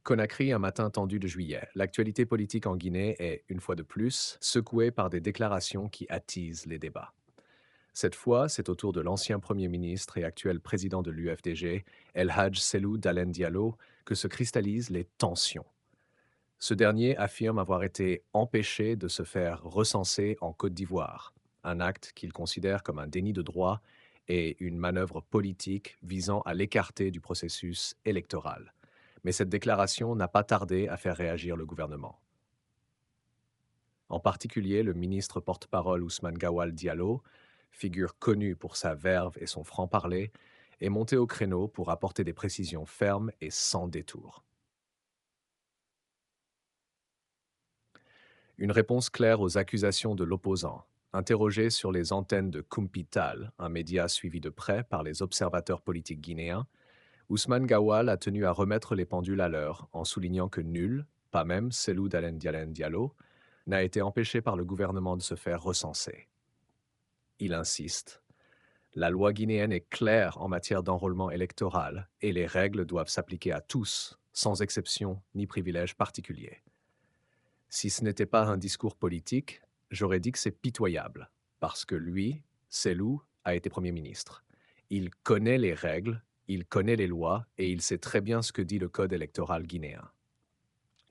Conakry, un matin tendu de juillet. L'actualité politique en Guinée est, une fois de plus, secouée par des déclarations qui attisent les débats. Cette fois, c'est au tour de l'ancien Premier ministre et actuel président de l'UFDG, El Hadj Cellou Dalein Diallo, que se cristallisent les tensions. Ce dernier affirme avoir été empêché de se faire recenser en Côte d'Ivoire, un acte qu'il considère comme un déni de droit et une manœuvre politique visant à l'écarter du processus électoral. Mais cette déclaration n'a pas tardé à faire réagir le gouvernement. En particulier, le ministre porte-parole Ousmane Gawal Diallo, figure connue pour sa verve et son franc-parler, est monté au créneau pour apporter des précisions fermes et sans détour. Une réponse claire aux accusations de l'opposant. Interrogé sur les antennes de Kumpital, un média suivi de près par les observateurs politiques guinéens, Ousmane Gawal a tenu à remettre les pendules à l'heure en soulignant que nul, pas même Cellou Dalein Diallo, n'a été empêché par le gouvernement de se faire recenser. Il insiste. La loi guinéenne est claire en matière d'enrôlement électoral et les règles doivent s'appliquer à tous, sans exception ni privilège particulier. Si ce n'était pas un discours politique, j'aurais dit que c'est pitoyable, parce que lui, Cellou, a été Premier ministre. Il connaît les règles, il connaît les lois et il sait très bien ce que dit le code électoral guinéen.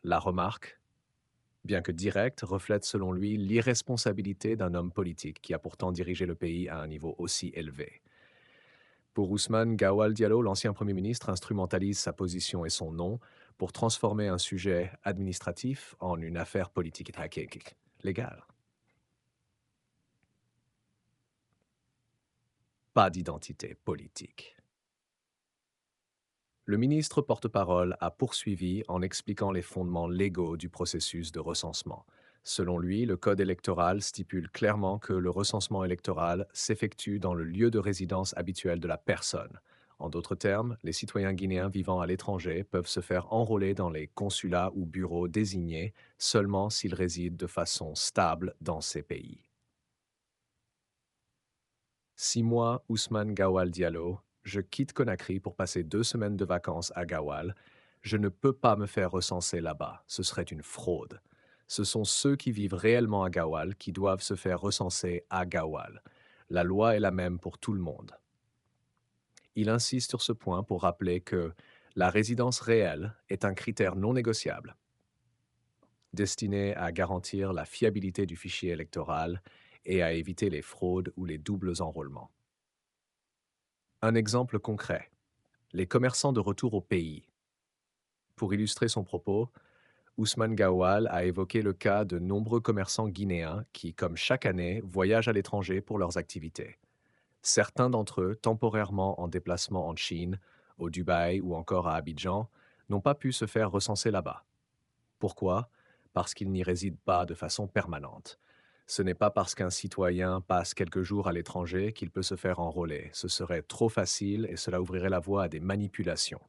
La remarque, bien que directe, reflète selon lui l'irresponsabilité d'un homme politique qui a pourtant dirigé le pays à un niveau aussi élevé. Pour Ousmane Gawal Diallo, l'ancien Premier ministre instrumentalise sa position et son nom pour transformer un sujet administratif en une affaire politique et légale. Pas d'identité politique. Le ministre porte-parole a poursuivi en expliquant les fondements légaux du processus de recensement. Selon lui, le code électoral stipule clairement que le recensement électoral s'effectue dans le lieu de résidence habituel de la personne. En d'autres termes, les citoyens guinéens vivant à l'étranger peuvent se faire enrôler dans les consulats ou bureaux désignés seulement s'ils résident de façon stable dans ces pays. 6 mois, Ousmane Gawal Diallo. Je quitte Conakry pour passer 2 semaines de vacances à Gawal. Je ne peux pas me faire recenser là-bas. Ce serait une fraude. Ce sont ceux qui vivent réellement à Gawal qui doivent se faire recenser à Gawal. La loi est la même pour tout le monde. Il insiste sur ce point pour rappeler que la résidence réelle est un critère non négociable, destiné à garantir la fiabilité du fichier électoral et à éviter les fraudes ou les doubles enrôlements. Un exemple concret. Les commerçants de retour au pays. Pour illustrer son propos, Ousmane Gawal a évoqué le cas de nombreux commerçants guinéens qui, comme chaque année, voyagent à l'étranger pour leurs activités. Certains d'entre eux, temporairement en déplacement en Chine, au Dubaï ou encore à Abidjan, n'ont pas pu se faire recenser là-bas. Pourquoi? Parce qu'ils n'y résident pas de façon permanente. Ce n'est pas parce qu'un citoyen passe quelques jours à l'étranger qu'il peut se faire enrôler. Ce serait trop facile et cela ouvrirait la voie à des manipulations.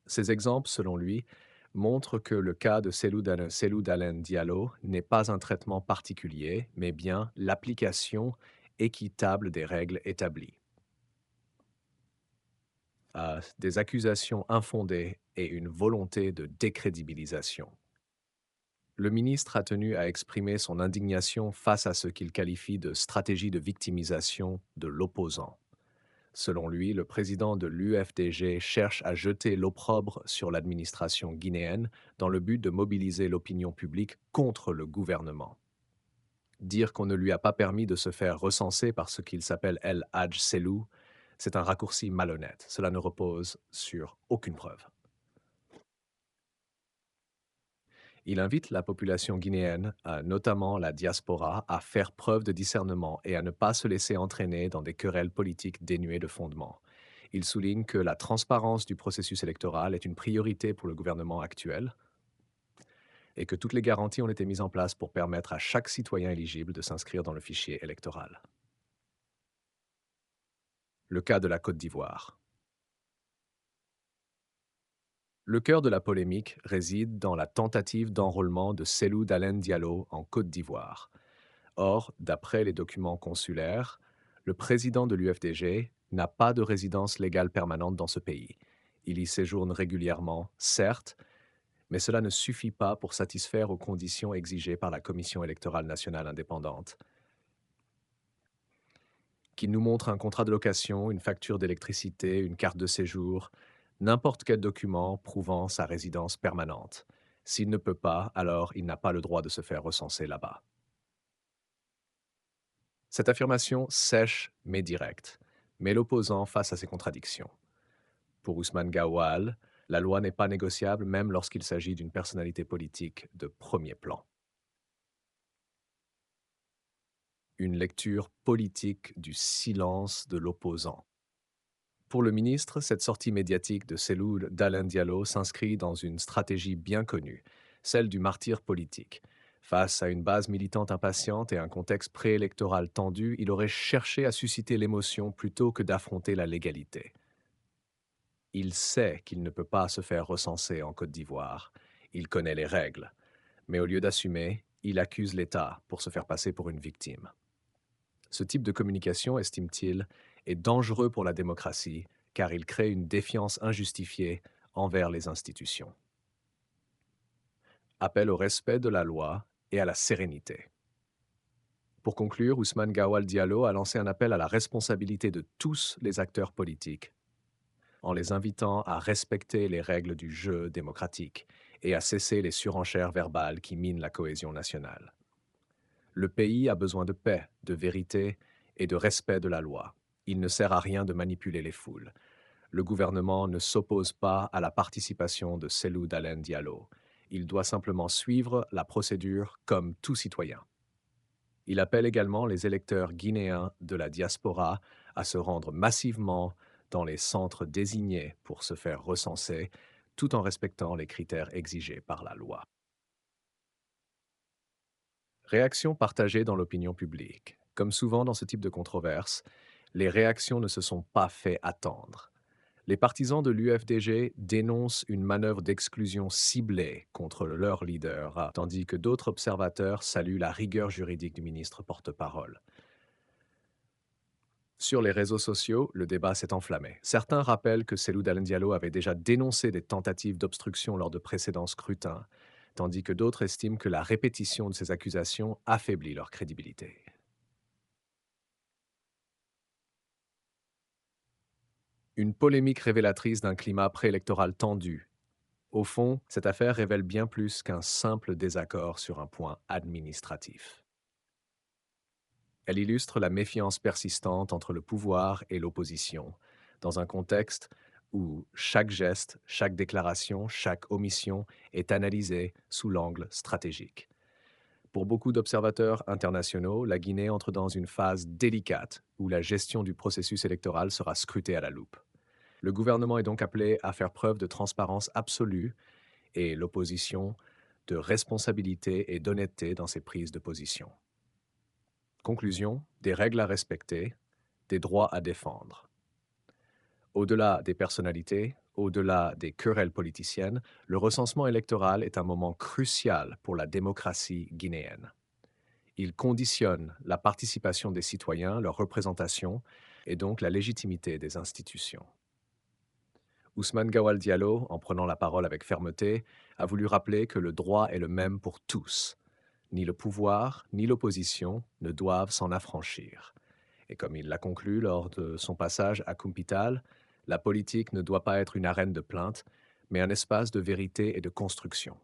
Ces exemples, selon lui, montrent que le cas de Cellou Dalein Diallo n'est pas un traitement particulier, mais bien l'application équitable des règles établies. Des accusations infondées et une volonté de décrédibilisation. Le ministre a tenu à exprimer son indignation face à ce qu'il qualifie de stratégie de victimisation de l'opposant. Selon lui, le président de l'UFDG cherche à jeter l'opprobre sur l'administration guinéenne dans le but de mobiliser l'opinion publique contre le gouvernement. Dire qu'on ne lui a pas permis de se faire recenser parce qu'il s'appelle El Hadj Cellou, c'est un raccourci malhonnête. Cela ne repose sur aucune preuve. Il invite la population guinéenne, notamment la diaspora, à faire preuve de discernement et à ne pas se laisser entraîner dans des querelles politiques dénuées de fondement. Il souligne que la transparence du processus électoral est une priorité pour le gouvernement actuel et que toutes les garanties ont été mises en place pour permettre à chaque citoyen éligible de s'inscrire dans le fichier électoral. Le cas de la Côte d'Ivoire. Le cœur de la polémique réside dans la tentative d'enrôlement de Cellou Dalein Diallo en Côte d'Ivoire. Or, d'après les documents consulaires, le président de l'UFDG n'a pas de résidence légale permanente dans ce pays. Il y séjourne régulièrement, certes, Mais cela ne suffit pas pour satisfaire aux conditions exigées par la Commission électorale nationale indépendante. Qu'il nous montre un contrat de location, une facture d'électricité, une carte de séjour, n'importe quel document prouvant sa résidence permanente. S'il ne peut pas, alors il n'a pas le droit de se faire recenser là-bas. Cette affirmation sèche mais directe, met l'opposant face à ses contradictions. Pour Ousmane Gawal, la loi n'est pas négociable même lorsqu'il s'agit d'une personnalité politique de premier plan. Une lecture politique du silence de l'opposant. Pour le ministre, cette sortie médiatique de Seloul Dalein Diallo s'inscrit dans une stratégie bien connue, celle du martyr politique. Face à une base militante impatiente et un contexte préélectoral tendu, il aurait cherché à susciter l'émotion plutôt que d'affronter la légalité. Il sait qu'il ne peut pas se faire recenser en Côte d'Ivoire. Il connaît les règles. Mais au lieu d'assumer, il accuse l'État pour se faire passer pour une victime. Ce type de communication, estime-t-il, est dangereux pour la démocratie car il crée une défiance injustifiée envers les institutions. Appel au respect de la loi et à la sérénité. Pour conclure, Ousmane Gawal Diallo a lancé un appel à la responsabilité de tous les acteurs politiques, en les invitant à respecter les règles du jeu démocratique et à cesser les surenchères verbales qui minent la cohésion nationale. Le pays a besoin de paix, de vérité et de respect de la loi. Il ne sert à rien de manipuler les foules. Le gouvernement ne s'oppose pas à la participation de Cellou Dalein Diallo. Il doit simplement suivre la procédure comme tout citoyen. Il appelle également les électeurs guinéens de la diaspora à se rendre massivement dans les centres désignés pour se faire recenser, tout en respectant les critères exigés par la loi. Réactions partagées dans l'opinion publique. Comme souvent dans ce type de controverse, les réactions ne se sont pas fait attendre. Les partisans de l'UFDG dénoncent une manœuvre d'exclusion ciblée contre leur leader, tandis que d'autres observateurs saluent la rigueur juridique du ministre porte-parole. Sur les réseaux sociaux, le débat s'est enflammé. Certains rappellent que Cellou Dalein Diallo avait déjà dénoncé des tentatives d'obstruction lors de précédents scrutins, tandis que d'autres estiment que la répétition de ces accusations affaiblit leur crédibilité. Une polémique révélatrice d'un climat préélectoral tendu. Au fond, cette affaire révèle bien plus qu'un simple désaccord sur un point administratif. Elle illustre la méfiance persistante entre le pouvoir et l'opposition, dans un contexte où chaque geste, chaque déclaration, chaque omission est analysée sous l'angle stratégique. Pour beaucoup d'observateurs internationaux, la Guinée entre dans une phase délicate où la gestion du processus électoral sera scrutée à la loupe. Le gouvernement est donc appelé à faire preuve de transparence absolue et l'opposition de responsabilité et d'honnêteté dans ses prises de position. Conclusion, des règles à respecter, des droits à défendre. Au-delà des personnalités, au-delà des querelles politiciennes, le recensement électoral est un moment crucial pour la démocratie guinéenne. Il conditionne la participation des citoyens, leur représentation et donc la légitimité des institutions. Ousmane Gawal Diallo, en prenant la parole avec fermeté, a voulu rappeler que le droit est le même pour tous. Ni le pouvoir, ni l'opposition ne doivent s'en affranchir. Et comme il l'a conclu lors de son passage à Kumpital, la politique ne doit pas être une arène de plainte, mais un espace de vérité et de construction.